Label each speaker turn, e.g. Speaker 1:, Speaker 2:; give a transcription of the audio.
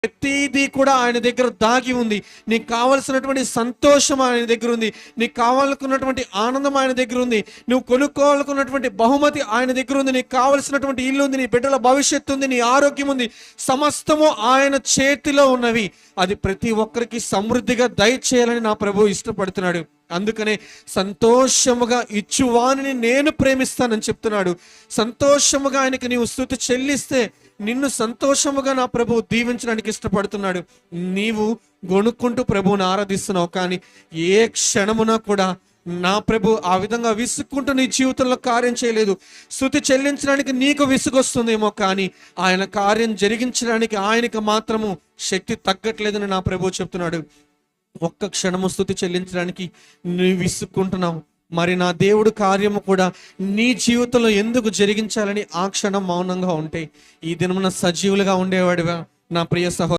Speaker 1: ప్రతిదీ కూడా ఆయన దగ్గర దాగి ఉంది. నీకు కావలసినటువంటి సంతోషం ఆయన దగ్గర ఉంది. నీకు కావాలనుకున్నటువంటి ఆనందం ఆయన దగ్గర ఉంది. నువ్వు కొనుక్కోవాలనుకున్నటువంటి బహుమతి ఆయన దగ్గర ఉంది. నీకు కావలసినటువంటి ఇల్లు ఉంది, నీ బిడ్డల భవిష్యత్తు ఉంది, నీ ఆరోగ్యం ఉంది. సమస్తము ఆయన చేతిలో ఉన్నవి. అది ప్రతి ఒక్కరికి సమృద్ధిగా దయచేయాలని నా ప్రభువు ఇష్టపడుతున్నాడు. అందుకనే సంతోషముగా ఇచ్చువానిని నేను ప్రేమిస్తానని చెప్తున్నాడు. సంతోషముగా ఆయనకి నీవు స్తుతి చెల్లిస్తే నిన్ను సంతోషముగా నా ప్రభువు దీవించడానికి ఇష్టపడుతున్నాడు. నీవు గొనుక్కుంటూ ప్రభువుని ఆరాధిస్తున్నావు, కానీ ఏ క్షణమున కూడా నా ప్రభు ఆ విధంగా విసుక్కుంటూ నీ జీవితంలో కార్యం చేయలేదు. స్తుతి చెల్లించడానికి నీకు విసుగొస్తుందేమో, కానీ ఆయన కార్యం జరిగించడానికి ఆయనకు మాత్రము శక్తి తగ్గట్లేదని నా ప్రభు చెప్తున్నాడు. ఒక్క క్షణము స్తుతి చెల్లించడానికి నువ్వు విసుక్కుంటున్నావు, మరి నా దేవుడు కార్యము కూడా నీ జీవితంలో ఎందుకు జరిగించాలని ఆ క్షణం మౌనంగా ఉంటే ఈ దినమున సజీవులుగా ఉండేవాడివా నా ప్రియ సహోదరు.